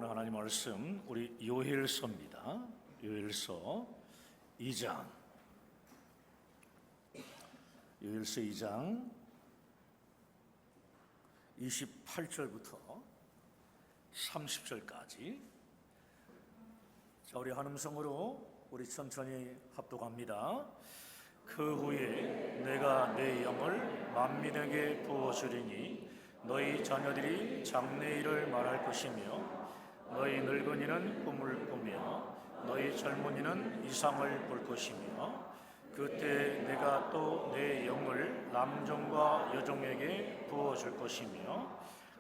오늘 하나님 말씀 우리 요엘서입니다. 요엘서 2장 28절부터 30절까지. 자, 우리 한 음성으로 우리 천천히 합독합니다. 그 후에 내가 내 영을 만민에게 부어주리니 너희 자녀들이 장래일을 말할 것이며 너희 늙은이는 꿈을 꾸며 너희 젊은이는 이상을 볼 것이며 그때 내가 또 내 영을 남종과 여종에게 부어줄 것이며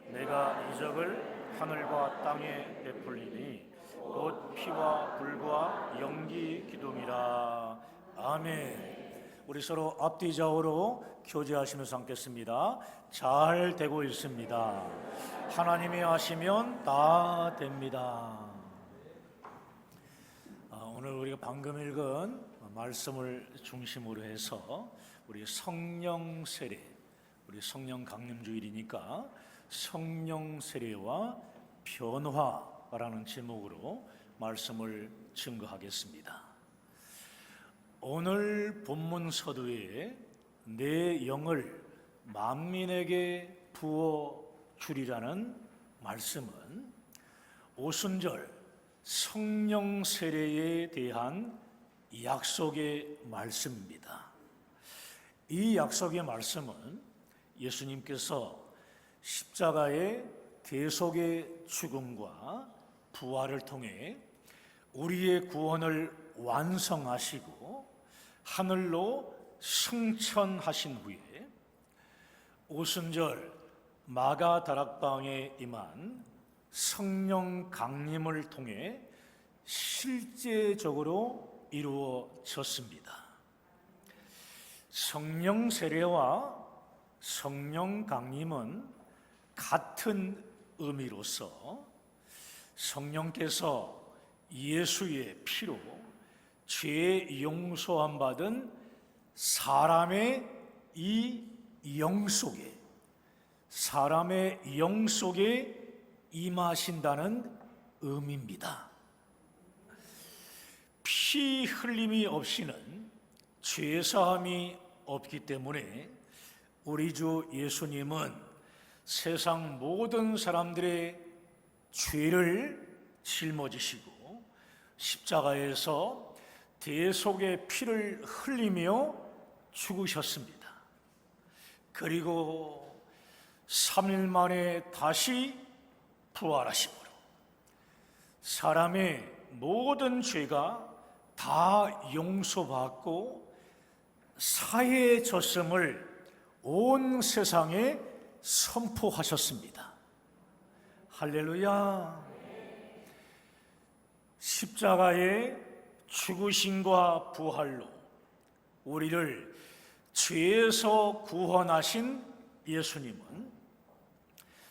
내가 이적을 하늘과 땅에 베풀리니 곧 피와 불과 연기 기둥이라. 아멘. 우리 서로 앞뒤 좌우로 교제하시면서 함께했습니다. 잘 되고 있습니다. 하나님이 하시면 다 됩니다. 오늘 우리가 방금 읽은 말씀을 중심으로 해서 우리 성령 세례, 우리 성령 강림 주일이니까 성령 세례와 변화라는 제목으로 말씀을 증거하겠습니다. 오늘 본문 서두에 내 영을 만민에게 부어 주리라는 말씀은 오순절 성령 세례에 대한 약속의 말씀입니다. 이 약속의 말씀은 예수님께서 십자가의 대속의 죽음과 부활을 통해 우리의 구원을 완성하시고 하늘로 승천하신 후에 오순절 마가다락방에 임한 성령 강림을 통해 실제적으로 이루어졌습니다. 성령 세례와 성령 강림은 같은 의미로서 성령께서 예수의 피로 죄 용서함 받은 사람의 이 영 속에 임하신다는 의미입니다. 피 흘림이 없이는 죄 사함이 없기 때문에 우리 주 예수님은 세상 모든 사람들의 죄를 짊어지시고 십자가에서 대속의 피를 흘리며 죽으셨습니다. 그리고 3일 만에 다시 부활하심으로 사람의 모든 죄가 다 용서받고 사해졌음을 온 세상에 선포하셨습니다. 할렐루야. 십자가의 죽으심과 부활로 우리를 죄에서 구원하신 예수님은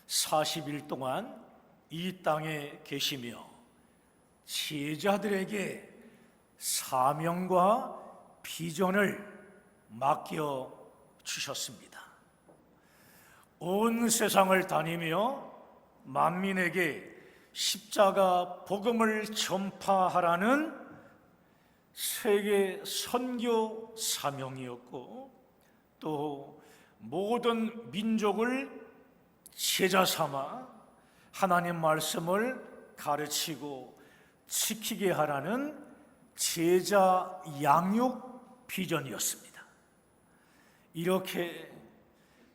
40일 동안 이 땅에 계시며 제자들에게 사명과 비전을 맡겨 주셨습니다. 온 세상을 다니며 만민에게 십자가 복음을 전파하라는 세계 선교 사명이었고 또 모든 민족을 제자 삼아 하나님 말씀을 가르치고 지키게 하라는 제자 양육 비전이었습니다. 이렇게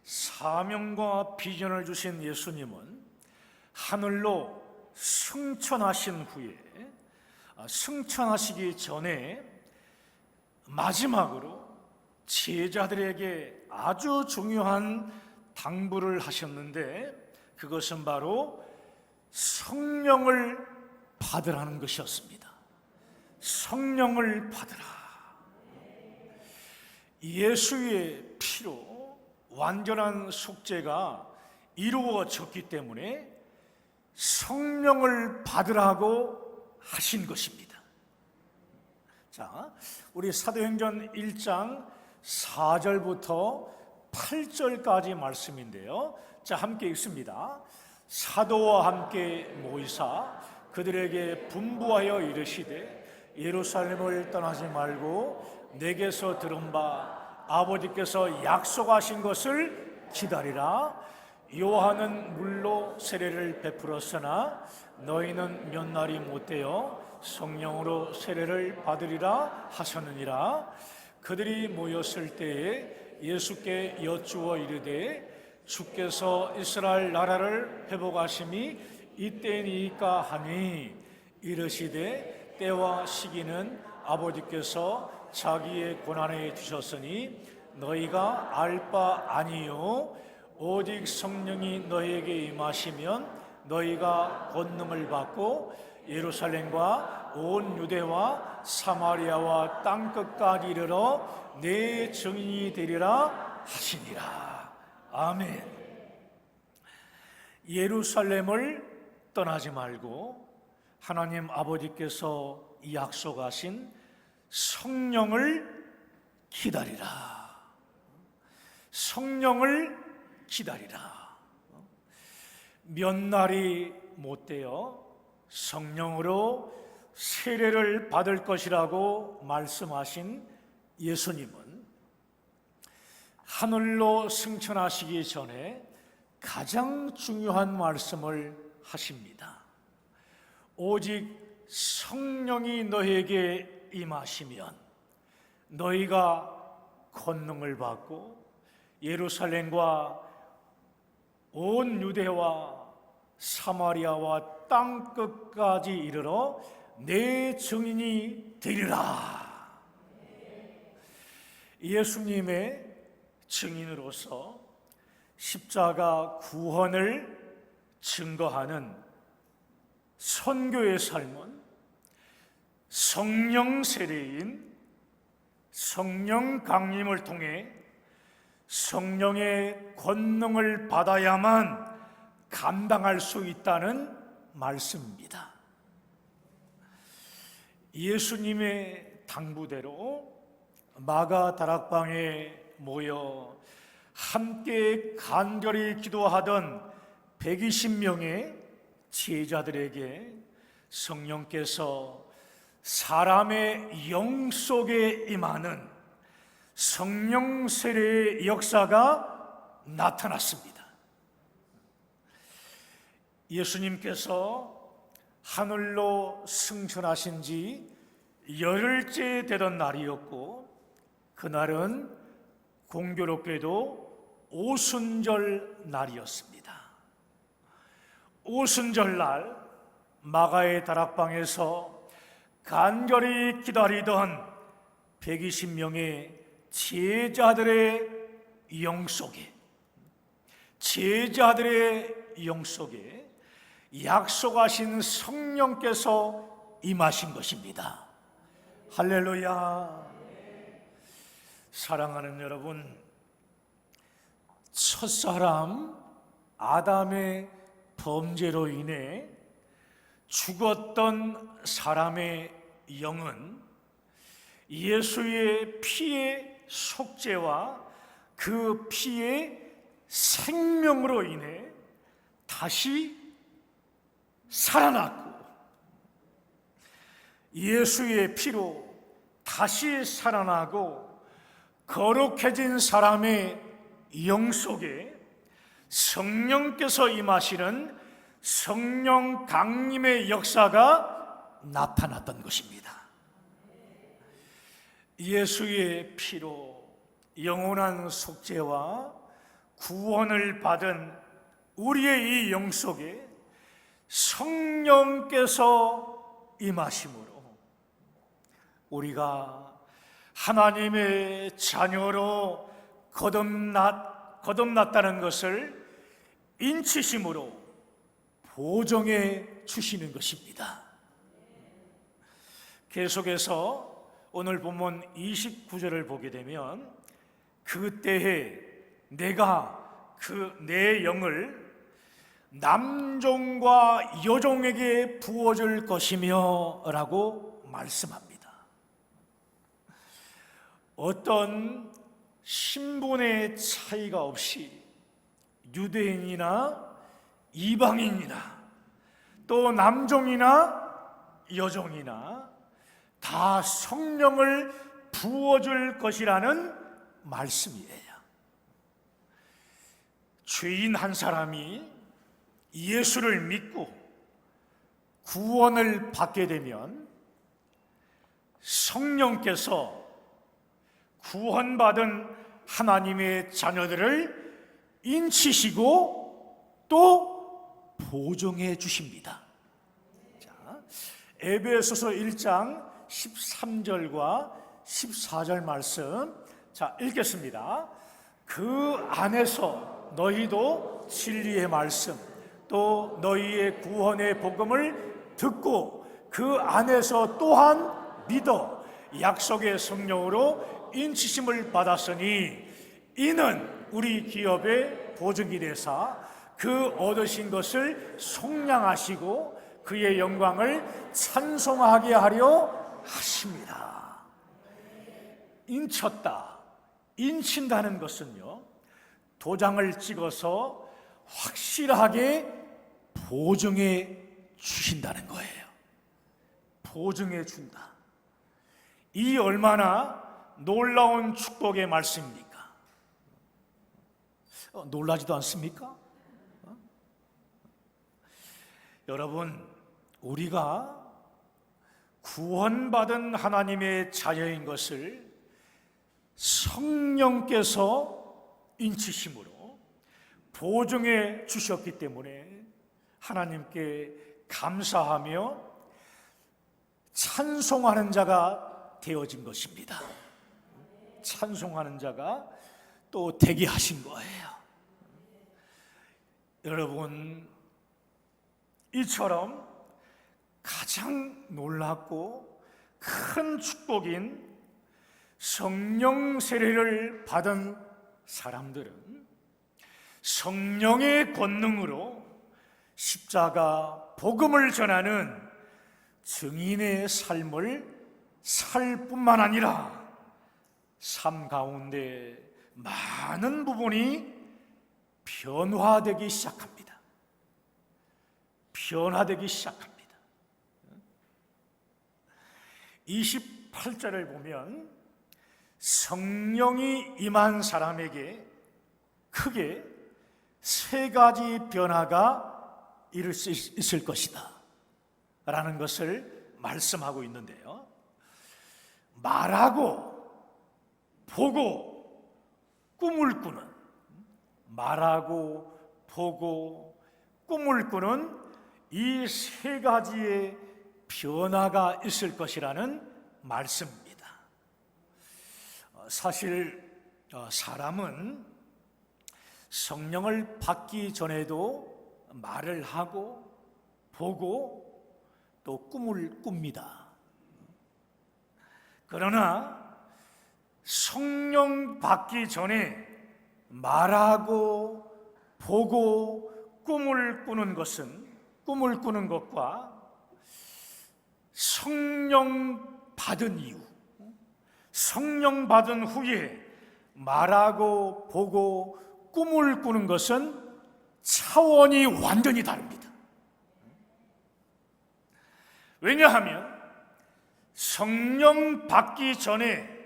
사명과 비전을 주신 예수님은 하늘로 승천하신 후에 승천하시기 전에 마지막으로 제자들에게 아주 중요한 당부를 하셨는데 그것은 바로 성령을 받으라는 것이었습니다. 성령을 받으라. 예수의 피로 완전한 속죄가 이루어졌기 때문에 성령을 받으라고 하신 것입니다. 자, 우리 사도행전 1장 4절부터 8절까지 말씀인데요. 자, 함께 읽습니다. 사도와 함께 모이사 그들에게 분부하여 이르시되 예루살렘을 떠나지 말고 내게서 들은 바 아버지께서 약속하신 것을 기다리라. 요한은 물로 세례를 베풀었으나 너희는 몇 날이 못되어 성령으로 세례를 받으리라 하셨느니라. 그들이 모였을 때에 예수께 여쭈어 이르되 주께서 이스라엘 나라를 회복하심이 이때니까 하니 이르시되 때와 시기는 아버지께서 자기의 고난에 주셨으니 너희가 알 바 아니요 오직 성령이 너희에게 임하시면 너희가 권능을 받고 예루살렘과 온 유대와 사마리아와 땅끝까지 이르러 내 증인이 되리라 하시니라. 아멘. 예루살렘을 떠나지 말고 하나님 아버지께서 약속하신 성령을 기다리라. 성령을 기다리라. 몇 날이 못되어 성령으로 세례를 받을 것이라고 말씀하신 예수님은 하늘로 승천하시기 전에 가장 중요한 말씀을 하십니다. 오직 성령이 너희에게 임하시면 너희가 권능을 받고 예루살렘과 온 유대와 사마리아와 땅끝까지 이르러 내 증인이 되리라. 예수님의 증인으로서 십자가 구원을 증거하는 선교의 삶은 성령 세례인 성령 강림을 통해 성령의 권능을 받아야만 감당할 수 있다는 말씀입니다. 예수님의 당부대로 마가 다락방에 모여 함께 간절히 기도하던 120명의 제자들에게 성령께서 사람의 영 속에 임하는 성령 세례의 역사가 나타났습니다. 예수님께서 하늘로 승천하신 지 열흘째 되던 날이었고 그날은 공교롭게도 오순절 날이었습니다. 오순절 날 마가의 다락방에서 간절히 기다리던 120명의 제자들의 영 속에 약속하신 성령께서 임하신 것입니다. 할렐루야. 사랑하는 여러분, 첫사람 아담의 범죄로 인해 죽었던 사람의 영은 예수의 피의 속죄와 그 피의 생명으로 인해 다시 살아났고 예수의 피로 다시 살아나고 거룩해진 사람의 영 속에 성령께서 임하시는 성령 강림의 역사가 나타났던 것입니다. 예수의 피로 영원한 속죄와 구원을 받은 우리의 이 영 속에 성령께서 임하심으로 우리가 하나님의 자녀로 거듭났다는 것을 인치심으로 보정해 주시는 것입니다. 계속해서 오늘 본문 29절을 보게 되면 그때에 내가 그 내 영을 남종과 여종에게 부어줄 것이며 라고 말씀합니다. 어떤 신분의 차이가 없이 유대인이나 이방인이나 또 남종이나 여종이나 다 성령을 부어줄 것이라는 말씀이에요. 죄인 한 사람이 예수를 믿고 구원을 받게 되면 성령께서 구원받은 하나님의 자녀들을 인치시고 또 보존해 주십니다. 자, 에베소서 1장 13절과 14절 말씀, 자, 읽겠습니다. 그 안에서 너희도 진리의 말씀 또 너희의 구원의 복음을 듣고 그 안에서 또한 믿어 약속의 성령으로 인치심을 받았으니 이는 우리 기업의 보증이 되사 그 얻으신 것을 속량하시고 그의 영광을 찬송하게 하려 하십니다. 인쳤다, 인친다는 것은요, 도장을 찍어서 확실하게 보증해 주신다는 거예요. 보증해 준다. 이 얼마나 놀라운 축복의 말씀입니까? 놀라지도 않습니까? 여러분, 우리가 구원받은 하나님의 자녀인 것을 성령께서 인치심으로 보증해 주셨기 때문에 하나님께 감사하며 찬송하는 자가 되어진 것입니다. 찬송하는 자가 또 되게 하신 거예요. 여러분, 이처럼 가장 놀랍고 큰 축복인 성령 세례를 받은 사람들은 성령의 권능으로 십자가 복음을 전하는 증인의 삶을 살 뿐만 아니라 삶 가운데 많은 부분이 변화되기 시작합니다. 변화되기 시작합니다. 28절을 보면 성령이 임한 사람에게 크게 세 가지 변화가 이룰 수 있을 것이다 라는 것을 말씀하고 있는데요, 말하고 보고 꿈을 꾸는, 말하고 보고 꿈을 꾸는 이 세 가지의 변화가 있을 것이라는 말씀입니다. 사실 사람은 성령을 받기 전에도 말을 하고 보고 또 꿈을 꿉니다. 그러나 성령 받기 전에 말하고 보고 꿈을 꾸는 것과 성령 받은 이후, 성령 받은 후에 말하고 보고 꿈을 꾸는 것은 차원이 완전히 다릅니다. 왜냐하면 성령 받기 전에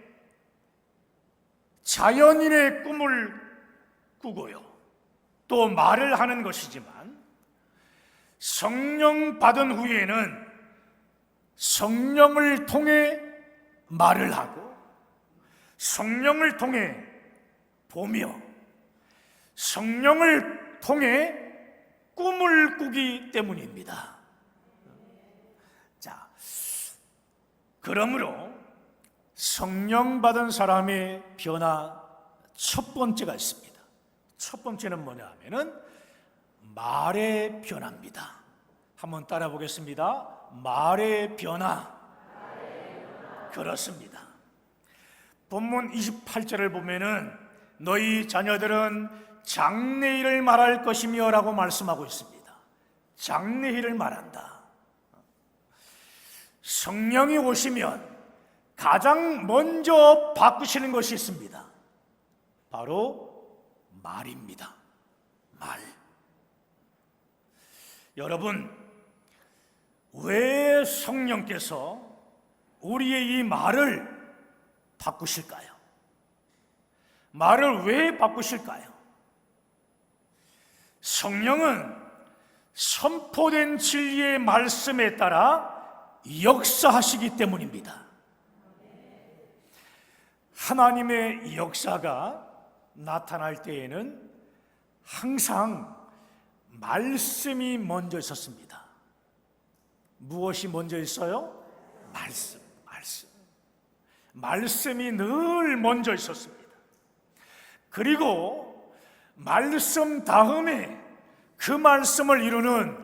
자연인의 꿈을 꾸고요, 또 말을 하는 것이지만 성령 받은 후에는 성령을 통해 말을 하고 성령을 통해 보며 성령을 통해 꿈을 꾸기 때문입니다. 자, 그러므로 성령 받은 사람의 변화 첫 번째가 있습니다. 첫 번째는 뭐냐 하면은 말의 변화입니다. 한번 따라 보겠습니다. 말의 변화. 그렇습니다. 본문 28절을 보면은 너희 자녀들은 장래일을 말할 것이며 라고 말씀하고 있습니다. 장래일을 말한다. 성령이 오시면 가장 먼저 바꾸시는 것이 있습니다. 바로 말입니다. 말. 여러분, 왜 성령께서 우리의 이 말을 바꾸실까요? 말을 왜 바꾸실까요? 성령은 선포된 진리의 말씀에 따라 역사하시기 때문입니다. 하나님의 역사가 나타날 때에는 항상 말씀이 먼저 있었습니다. 무엇이 먼저 있어요? 말씀. 말씀이 늘 먼저 있었습니다. 그리고 말씀 다음에 그 말씀을 이루는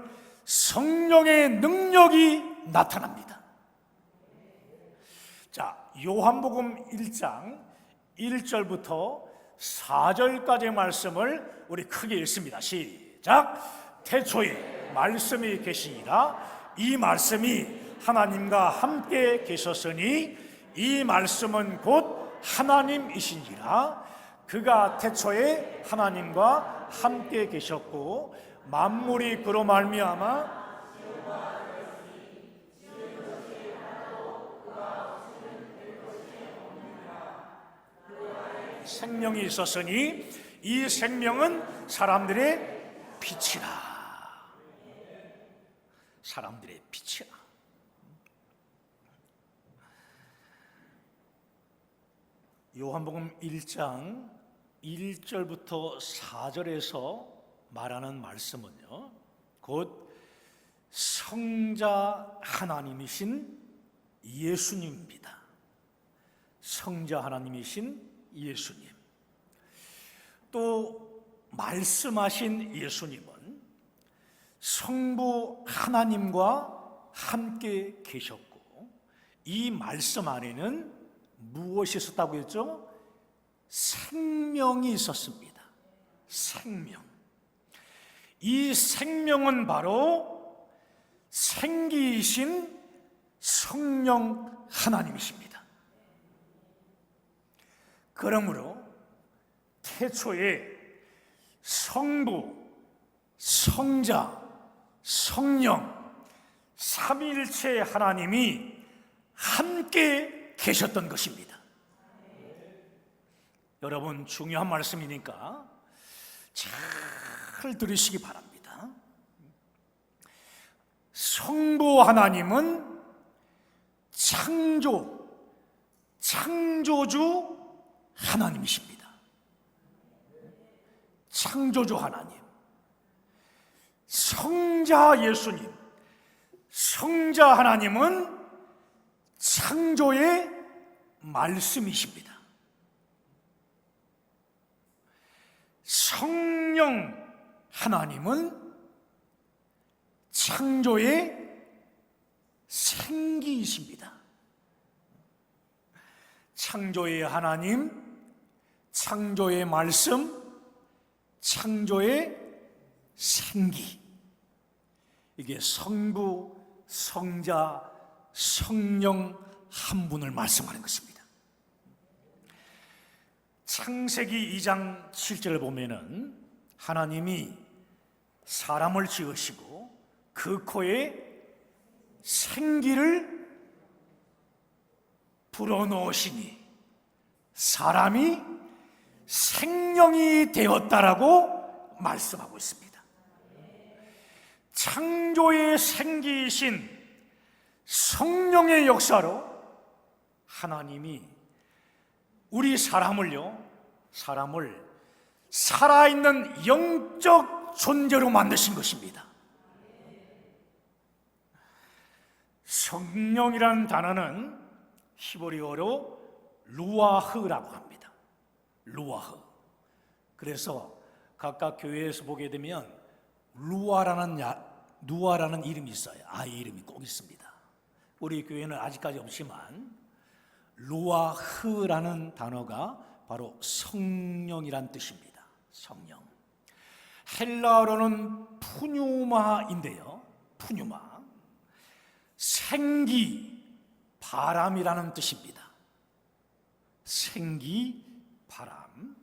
성령의 능력이 나타납니다. 자, 요한복음 1장 1절부터 4절까지의 말씀을 우리 크게 읽습니다. 시작. 태초에 말씀이 계시니라. 이 말씀이 하나님과 함께 계셨으니 이 말씀은 곧 하나님이시니라. 그가 태초에 하나님과 함께 계셨고 만물이 그로 말미암아 생명이 있었으니 이 생명은 사람들의 빛이라. 사람들의 빛이라. 요한복음 1장 1절부터 4절에서 말하는 말씀은요, 곧 성자 하나님이신 예수님입니다. 성자 하나님이신 예수님. 또 말씀하신 예수님은 성부 하나님과 함께 계셨고 이 말씀 안에는 무엇이 있었다고 했죠? 생명이 있었습니다. 생명. 이 생명은 바로 생기이신 성령 하나님이십니다. 그러므로 태초에 성부, 성자, 성령 삼위일체 하나님이 함께 계셨던 것입니다. 여러분, 중요한 말씀이니까 잘 들으시기 바랍니다. 성부 하나님은 창조주 하나님이십니다. 창조주 하나님. 성자 예수님, 성자 하나님은 창조의 말씀이십니다. 성령 하나님은 창조의 생기이십니다. 창조의 하나님, 창조의 말씀, 창조의 생기. 이게 성부, 성자, 성령 한 분을 말씀하는 것입니다. 창세기 2장 7절을 보면은 하나님이 사람을 지으시고 그 코에 생기를 불어넣으시니 사람이 생명이 되었다라고 말씀하고 있습니다. 창조의 생기이신 성령의 역사로 하나님이 우리 사람을 살아있는 영적 존재로 만드신 것입니다. 성령이라는 단어는 히브리어로 루아흐라고 합니다. 루아흐. 그래서 각각 교회에서 보게 되면 누아라는 이름이 있어요. 아이 이름이 꼭 있습니다. 우리 교회는 아직까지 없지만 루아흐라는 단어가 바로 성령이란 뜻입니다. 성령. 헬라어로는 푸뉴마인데요. 푸뉴마. 생기, 바람이라는 뜻입니다. 생기, 바람.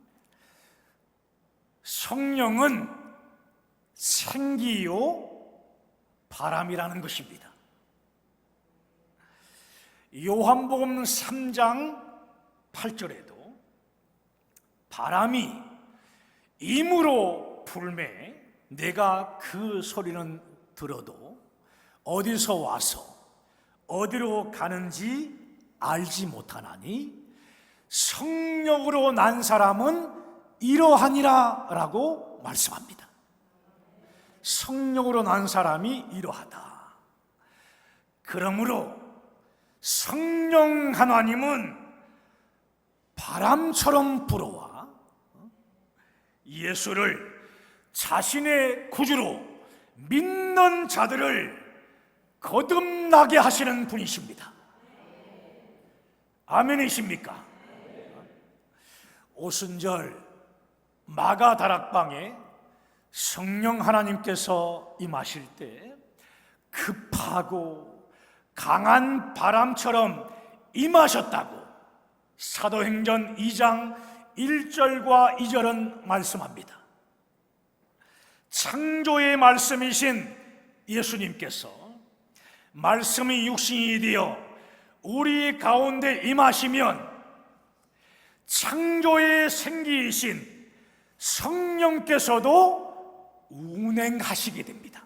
성령은 생기요 바람이라는 것입니다. 요한복음 3장 8절에도 바람이 임으로 불매 내가 그 소리는 들어도 어디서 와서 어디로 가는지 알지 못하나니 성령으로 난 사람은 이러하니라 라고 말씀합니다. 성령으로 난 사람이 이러하다. 그러므로 성령 하나님은 바람처럼 불어와 예수를 자신의 구주로 믿는 자들을 거듭나게 하시는 분이십니다. 아멘이십니까? 오순절 마가 다락방에 성령 하나님께서 임하실 때 급하고 강한 바람처럼 임하셨다고 사도행전 2장 1절과 2절은 말씀합니다. 창조의 말씀이신 예수님께서 말씀이 육신이 되어 우리 가운데 임하시면 창조의 생기이신 성령께서도 운행하시게 됩니다.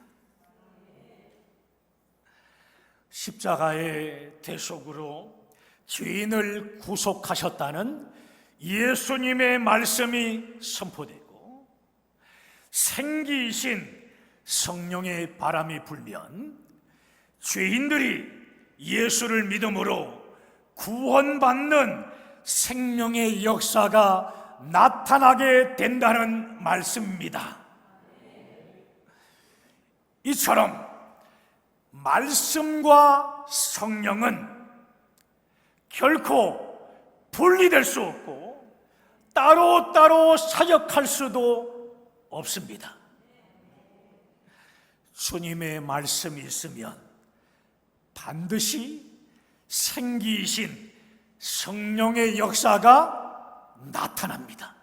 십자가의 대속으로 죄인을 구속하셨다는 예수님의 말씀이 선포되고 생기이신 성령의 바람이 불면 죄인들이 예수를 믿음으로 구원받는 생명의 역사가 나타나게 된다는 말씀입니다. 이처럼 말씀과 성령은 결코 분리될 수 없고 따로따로 사역할 수도 없습니다. 주님의 말씀이 있으면 반드시 생기이신 성령의 역사가 나타납니다.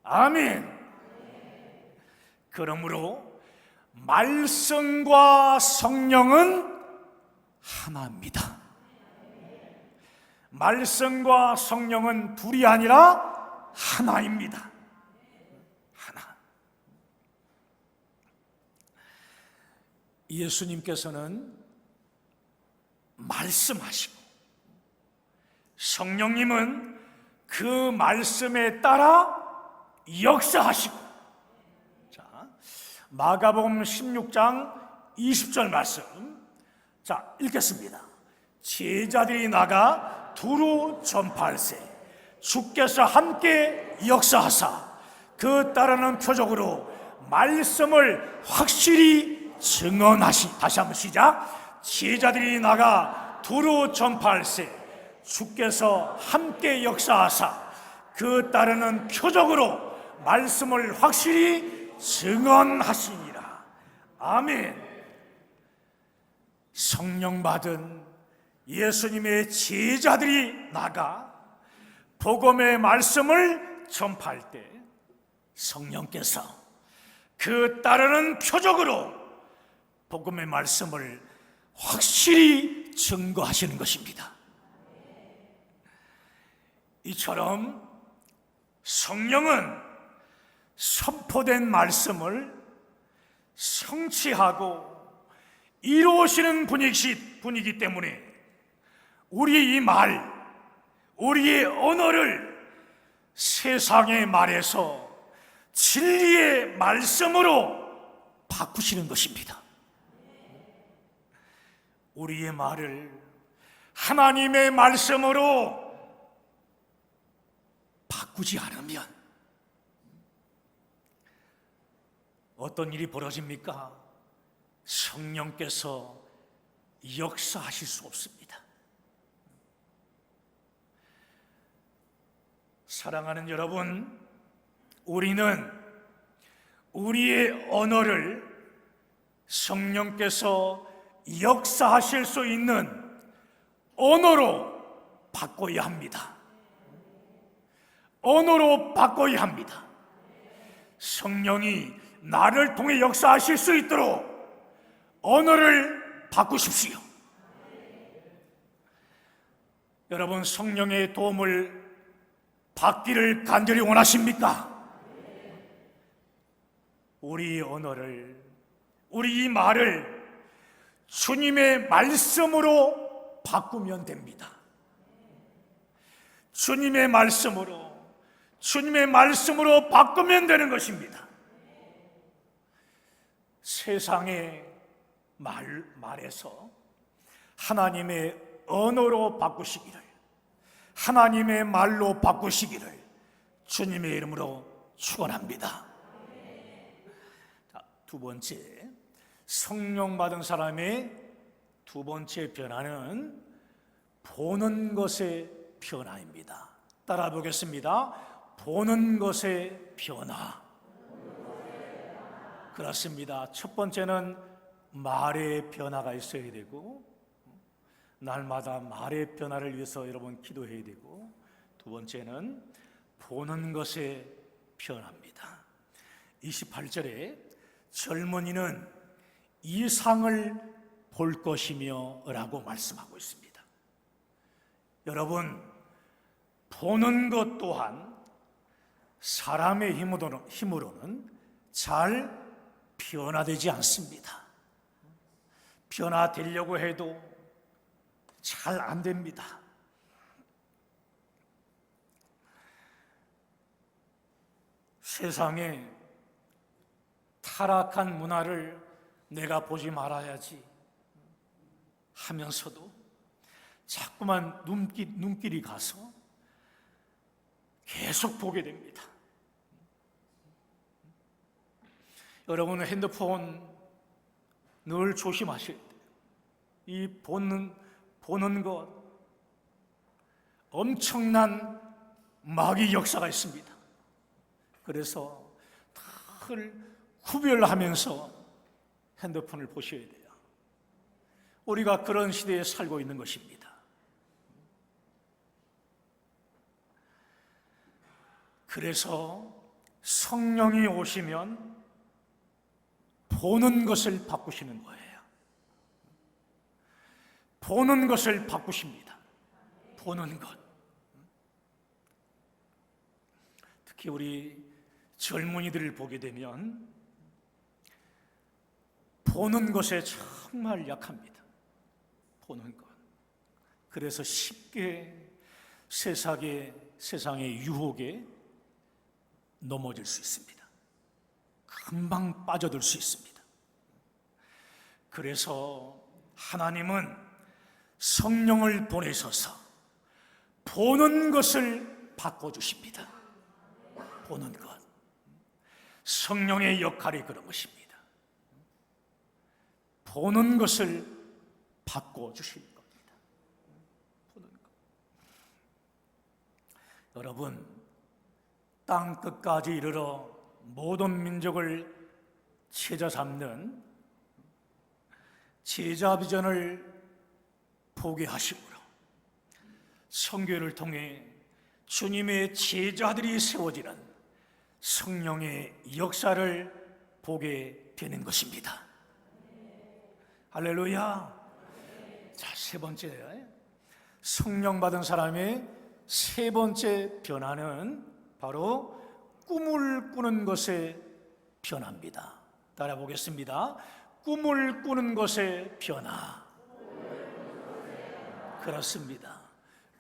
아멘. 그러므로 말씀과 성령은 하나입니다. 말씀과 성령은 둘이 아니라 하나입니다. 하나. 예수님께서는 말씀하시고 성령님은 그 말씀에 따라 역사하시고. 자, 마가복음 16장 20절 말씀. 자, 읽겠습니다. 제자들이 나가 두루 전파할세 주께서 함께 역사하사 그 따르는 표적으로 말씀을 확실히 증언하시. 다시 한번 시작. 제자들이 나가 두루 전파할세 주께서 함께 역사하사 그 따르는 표적으로 말씀을 확실히 증언하시니라. 아멘. 성령 받은 예수님의 제자들이 나가 복음의 말씀을 전파할 때 성령께서 그 따르는 표적으로 복음의 말씀을 확실히 증거하시는 것입니다. 이처럼 성령은 선포된 말씀을 성취하고 이루시는 분이기 때문에 우리의 이 말, 우리의 언어를 세상의 말에서 진리의 말씀으로 바꾸시는 것입니다. 우리의 말을 하나님의 말씀으로 바꾸지 않으면 어떤 일이 벌어집니까? 성령께서 역사하실 수 없습니다. 사랑하는 여러분, 우리는 우리의 언어를 성령께서 역사하실 수 있는 언어로 바꿔야 합니다. 언어로 바꿔야 합니다. 성령이 나를 통해 역사하실 수 있도록 언어를 바꾸십시오. 여러분, 성령의 도움을 받기를 간절히 원하십니까? 우리 언어를, 우리 이 말을 주님의 말씀으로 바꾸면 됩니다. 주님의 말씀으로 바꾸면 되는 것입니다. 세상의 말에서 하나님의 언어로 바꾸시기를, 하나님의 말로 바꾸시기를 주님의 이름으로 축원합니다. 자, 두 번째, 성령 받은 사람의 두 번째 변화는 보는 것의 변화입니다. 따라 보겠습니다. 보는 것의 변화. 그렇습니다. 첫 번째는 말의 변화가 있어야 되고, 날마다 말의 변화를 위해서 여러분 기도해야 되고, 두 번째는 보는 것의 변화입니다. 28절에 젊은이는 이상을 볼 것이며 라고 말씀하고 있습니다. 여러분, 보는 것 또한 사람의 힘으로는 잘 변화되지 않습니다. 변화되려고 해도 잘 안 됩니다. 세상에 타락한 문화를 내가 보지 말아야지 하면서도 자꾸만 눈길이 가서 계속 보게 됩니다. 여러분은 핸드폰 늘 조심하셔야 돼요. 이 보는 것, 엄청난 마귀 역사가 있습니다. 그래서 늘 구별하면서 핸드폰을 보셔야 돼요. 우리가 그런 시대에 살고 있는 것입니다. 그래서 성령이 오시면 보는 것을 바꾸시는 거예요. 보는 것을 바꾸십니다. 보는 것. 특히 우리 젊은이들을 보게 되면 보는 것에 정말 약합니다. 보는 것. 그래서 쉽게 세상의 유혹에 넘어질 수 있습니다. 금방 빠져들 수 있습니다. 그래서 하나님은 성령을 보내셔서 보는 것을 바꿔주십니다. 보는 것. 성령의 역할이 그런 것입니다. 보는 것을 바꿔주시는 겁니다. 보는 것. 여러분, 땅 끝까지 이르러 모든 민족을 제자 삼는 제자 비전을 보게 하심으로 선교를 통해 주님의 제자들이 세워지는 성령의 역사를 보게 되는 것입니다. 할렐루야. 자, 세 번째, 성령 받은 사람의 세 번째 변화는 바로 꿈을 꾸는 것의 변화입니다. 따라 보겠습니다. 꿈을 꾸는 것의 변화. 그렇습니다.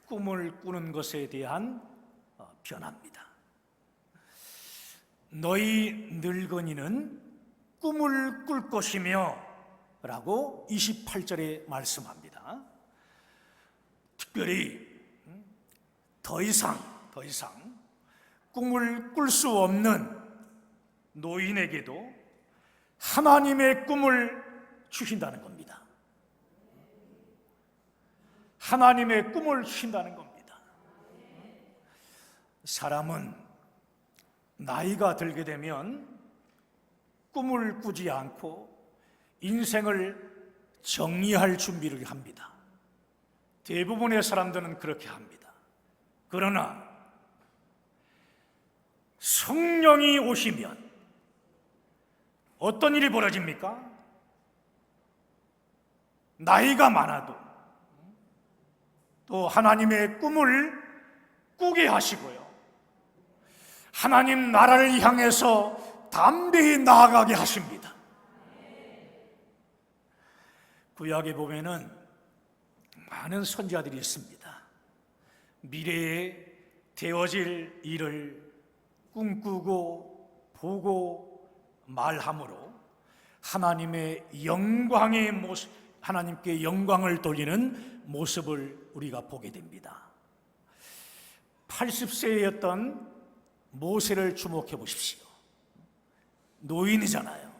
꿈을 꾸는 것에 대한 변화입니다. 너희 늙은이는 꿈을 꿀 것이며 라고 28절에 말씀합니다. 특별히 더 이상 꿈을 꿀 수 없는 노인에게도 하나님의 꿈을 주신다는 겁니다. 하나님의 꿈을 주신다는 겁니다. 사람은 나이가 들게 되면 꿈을 꾸지 않고 인생을 정리할 준비를 합니다. 대부분의 사람들은 그렇게 합니다. 그러나 성령이 오시면 어떤 일이 벌어집니까? 나이가 많아도 또 하나님의 꿈을 꾸게 하시고요, 하나님 나라를 향해서 담대히 나아가게 하십니다. 구약에 보면은 많은 선지자들이 있습니다. 미래에 되어질 일을 꿈꾸고 보고 말함으로 하나님의 영광의 모습, 하나님께 영광을 돌리는 모습을 우리가 보게 됩니다. 80세였던 모세를 주목해 보십시오. 노인이잖아요.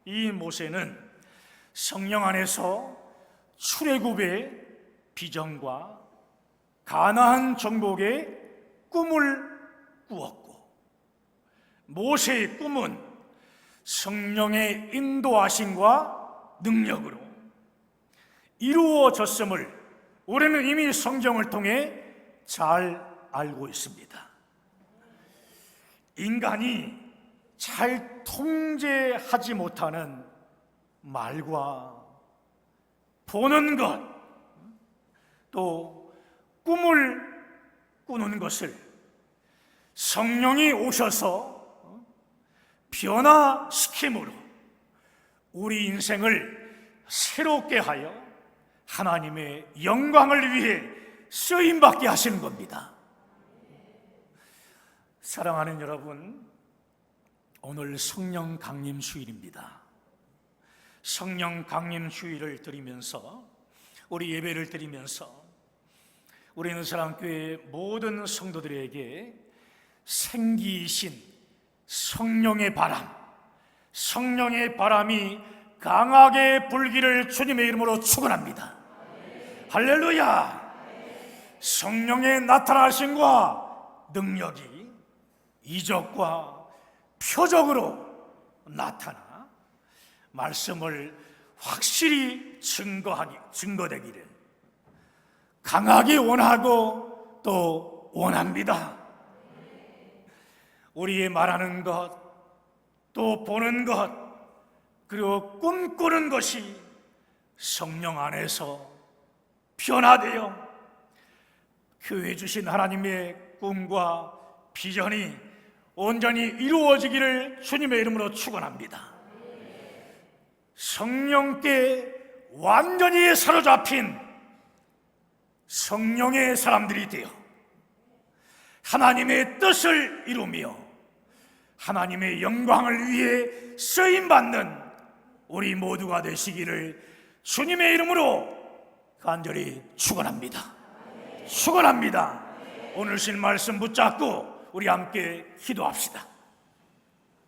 이 모세는 성령 안에서 출애굽의 비전과 가나안 정복의 꿈을 꾸었고, 모세의 꿈은 성령의 인도하심과 능력으로 이루어졌음을 우리는 이미 성경을 통해 잘 알고 있습니다. 인간이 잘 통제하지 못하는 말과 보는 것, 또 꿈을 꾸는 것을 성령이 오셔서 변화시킴으로 우리 인생을 새롭게 하여 하나님의 영광을 위해 쓰임받게 하시는 겁니다. 사랑하는 여러분, 오늘 성령 강림 주일입니다. 성령 강림 주일을 드리면서, 우리 예배를 드리면서 우리는 사랑교회 모든 성도들에게 생기이신 성령의 바람, 성령의 바람이 강하게 불기를 주님의 이름으로 축원합니다. 할렐루야! 성령의 나타나심과 능력이 이적과 표적으로 나타나 말씀을 확실히 증거되기를 강하게 원하고 또 원합니다. 우리의 말하는 것, 또 보는 것, 그리고 꿈꾸는 것이 성령 안에서 변화되어 교회 주신 하나님의 꿈과 비전이 온전히 이루어지기를 주님의 이름으로 축원합니다. 성령께 완전히 사로잡힌 성령의 사람들이 되어 하나님의 뜻을 이루며 하나님의 영광을 위해 쓰임받는 우리 모두가 되시기를 주님의 이름으로 간절히 축원합니다. 축원합니다. 오늘 신 말씀 붙잡고 우리 함께 기도합시다.